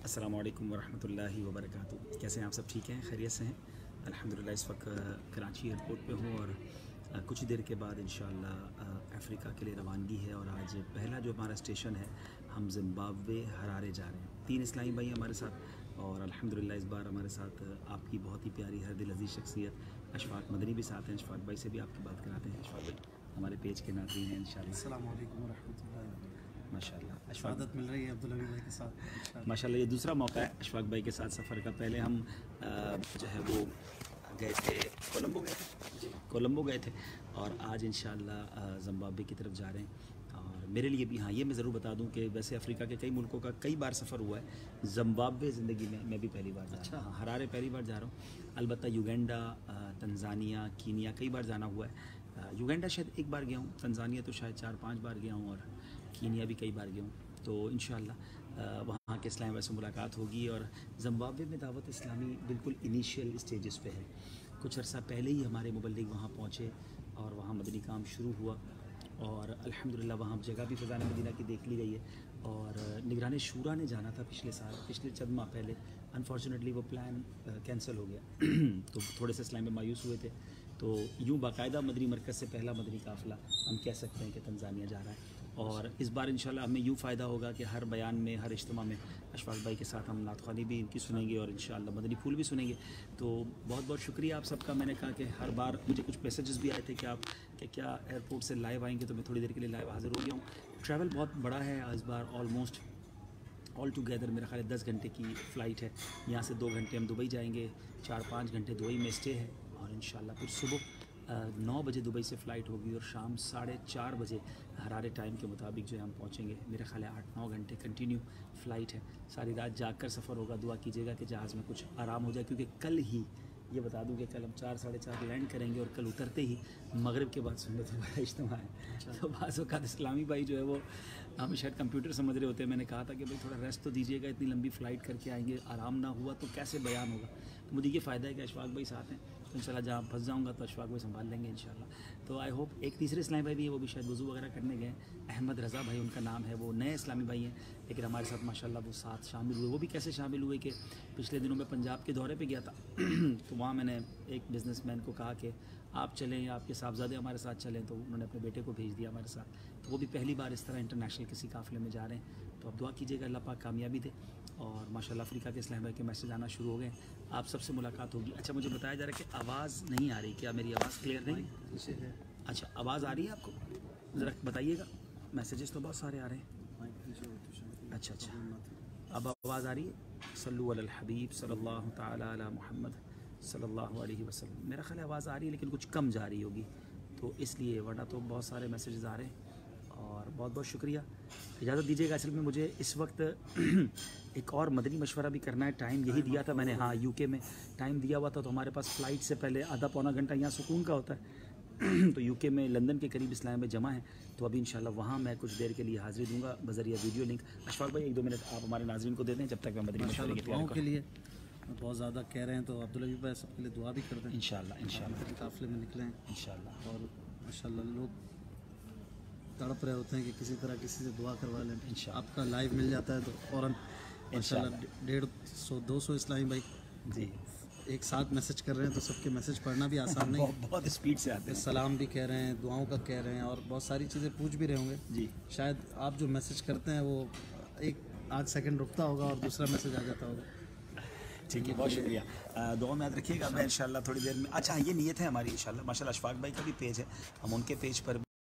अस्सलामु अलैकुम वरहमतुल्लाहि वबरकातुहू। कैसे हैं आप सब? ठीक हैं, खैरियत से हैं? अल्हम्दुलिल्लाह। इस वक्त कराची एयरपोर्ट पे हूँ और कुछ ही देर के बाद इंशाअल्लाह अफ्रीका के लिए रवानगी है। और आज पहला जो हमारा स्टेशन है, हम ज़िम्बाब्वे हरारे जा रहे हैं। 3 इस्लामी भाई हमारे साथ और अल्हम्दुलिल्लाह इस बार हमारे साथ आपकी बहुत ही प्यारी हर दिल अज़ीज़ शख्सियत अशफाक मदनी भी साथ हैं। अशफाक भाई से भी आपकी बात कराते हैं। अशफाक भाई हमारे पेज के नाज़रीन हैं इंशाअल्लाह। अस्सलाम वालेकुम रहमतुल्लाहि व बरकातुहू। माशाअल्लाह शहादत मिल रही है अब्दुल हबीब भाई के साथ। माशाल्लाह ये दूसरा मौका है अशफाक भाई के साथ सफ़र का। पहले हम जो है वो गए थे कोलंबो गए थे और आज इंशाअल्लाह ज़िम्बाब्वे की तरफ जा रहे हैं। और मेरे लिए भी, हाँ ये मैं ज़रूर बता दूं कि वैसे अफ्रीका के कई मुल्कों का कई बार सफ़र हुआ है, ज़िम्बाब्वे ज़िंदगी में मैं भी पहली बार जा रहा हूँ। हाँ, हरारे पहली बार जा रहा हूँ। अलबत्ता युगांडा, तंजानिया, कीनिया कई बार जाना हुआ है। युगांडा शायद एक बार गया हूँ, तंजानिया तो शायद 4-5 बार गया हूँ और कीनिया भी कई बार गया हूँ। तो इंशाअल्लाह वहाँ के इस्लाम से मुलाकात होगी। और ज़िम्बाब्वे में दावत इस्लामी बिल्कुल इनिशियल स्टेजेस पे है। कुछ अर्सा पहले ही हमारे मुबल्लिग वहाँ पहुँचे और वहाँ मदनी काम शुरू हुआ और अल्हम्दुलिल्लाह वहाँ जगह भी फ़ज़ान मदीना की देख ली गई है। और निगरान शूरा ने जाना था पिछले चंद माह पहले। अनफॉर्चुनेटली वो प्लान कैंसिल हो गया तो थोड़े से इस्लाम में मायूस हुए थे। तो यूँ बाकायदा मदनी मरकज़ से पहला मदनी काफ़िला हम कह सकते हैं कि तंजानिया जा रहा है। और इस बार इंशाल्लाह हमें यूँ फ़ायदा होगा कि हर बयान में, हर इज्तिमा में अशफाक भाई के साथ हम नात ख़्वानी भी इनकी सुनेंगे और इंशाल्लाह मदनी फूल भी सुनेंगे। तो बहुत बहुत शुक्रिया आप सबका। मैंने कहा कि हर बार मुझे कुछ मैसेजेस भी आए थे कि आप क्या एयरपोर्ट से लाइव आएंगे, तो मैं थोड़ी देर के लिए लाइव हाज़िर हो गया हूँ। ट्रैवल बहुत बड़ा है इस बार, ऑलमोस्ट ऑल टुगेदर मेरा ख्याल है 10 घंटे की फ़्लाइट है। यहाँ से 2 घंटे हम दुबई जाएंगे, 4-5 घंटे दुबई में स्टे है और इंशाल्लाह फिर सुबह 9 बजे दुबई से फ़्लाइट होगी और शाम 4:30 बजे हरारे टाइम के मुताबिक जो है हम पहुँचेंगे। मेरा ख्याल है 8-9 घंटे कंटिन्यू फ़्लाइट है। सारी रात जाग कर सफ़र होगा। दुआ कीजिएगा कि जहाज़ में कुछ आराम हो जाए, क्योंकि कल ही ये बता दूं कि कल हम 4-4:30 लैंड करेंगे और कल उतरते ही मगरिब के बाद सुन्नत वाला इज्तिमा है। तो बाज़ औक़ात इस्लामी भाई जो है वो हमें शायद कंप्यूटर समझ रहे होते हैं। मैंने कहा था कि भाई थोड़ा रेस्ट तो दीजिएगा, इतनी लंबी फ़्लाइट करके आएंगे, आराम ना हुआ तो कैसे बयान होगा। तो मुझे ये फ़ायदा है कि अशफाक भाई साथ हैं, तो इंशाल्लाह जहाँ फंस जाऊँगा तो अशफाक भाई संभाल लेंगे इंशाल्लाह। तो आई होप। एक तीसरे इस्लामी भाई भी है, वो भी शायद वज़ू वगैरह करने गए, अहमद रज़ा भाई उनका नाम है। वो नए इस्लामी भाई हैं लेकिन हमारे साथ माशाल्लाह वो साथ शामिल हुए। वो भी कैसे शामिल हुए कि पिछले दिनों में पंजाब के दौरे पर गया था तो वहाँ मैंने एक बिज़नेसमैन को कहा कि आप चलें या आपके साहबजादे हमारे साथ चलें, तो उन्होंने अपने बेटे को भेज दिया हमारे साथ। तो वो भी पहली बार इस तरह इंटरनेशनल किसी काफ़िले में जा रहे हैं। तो अब दुआ कीजिएगा अल्लाह पाक कामयाबी दे। और माशाल्लाह अफ्रीका के इस्लाम भाई के मैसेज आना शुरू हो गए, आप सबसे मुलाकात होगी। अच्छा, मुझे बताया जा रहा है कि आवाज़ नहीं आ रही, क्या मेरी आवाज़ क्लियर नहीं? अच्छा, आवाज़ आ रही है आपको? ज़रा बताइएगा। मैसेजेस तो बहुत सारे आ रहे हैं। अच्छा, अब आवाज़ आ रही है? सल्लु अलल हबीब सल्लल्लाहु तआला अला मुहम्मद सल्लल्लाहु अलैहि वसल्लम। मेरा ख्याल है आवाज़ आ रही है लेकिन कुछ कम जा रही होगी, तो इसलिए, वरना तो बहुत सारे मैसेजेस आ रहे हैं। और बहुत बहुत शुक्रिया। इजाज़त दीजिएगा, असल में मुझे इस वक्त एक और मदनी मशवरा भी करना है। टाइम यही दिया था मैंने, हाँ यूके में टाइम दिया हुआ था, तो हमारे पास फ़्लाइट से पहले आधा पौना घंटा यहाँ सुकून का होता है तो यूके में लंदन के करीब इस्लाम में जमा है। तो अभी इंशाल्लाह वहाँ मैं कुछ देर के लिए हाज़िरी दूंगा बज़रिया वीडियो लिंक। अशफाक भाई 1-2 मिनट आप हमारे नाज़रीन को दे दें जब तक मैं मदनी मशवरे की तैयारी के लिए बहुत ज़्यादा कह रहे हैं, तो अब्दुल हबीब भाई सबके लिए दुआ भी करते हैं इंशाल्लाह काफ़िले में निकलें इंशाल्लाह। और माशाल्लाह लोग तड़प रहे होते हैं कि किसी तरह किसी से दुआ करवा लें। आपका लाइव मिल जाता है तो फ़ौरन माशाल्लाह 150-200 इस्लामी भाई जी एक साथ मैसेज कर रहे हैं, तो सबके मैसेज पढ़ना भी आसान नहीं है। बहुत स्पीड से आते हैं। सलाम भी कह रहे हैं, दुआओं का कह रहे हैं और बहुत सारी चीज़ें पूछ भी रहे होंगे जी। शायद आप जो मैसेज करते हैं वो एक आध सेकंड रुकता होगा और दूसरा मैसेज आ जाता होगा। ठीक है, बहुत शुक्रिया। दुआ में याद रखिएगा। मैं इंशाल्लाह थोड़ी देर में, अच्छा ये नीयत है हमारी इंशाल्लाह। माशाल्लाह अशफाक भाई का भी पेज है, हम उनके पेज पर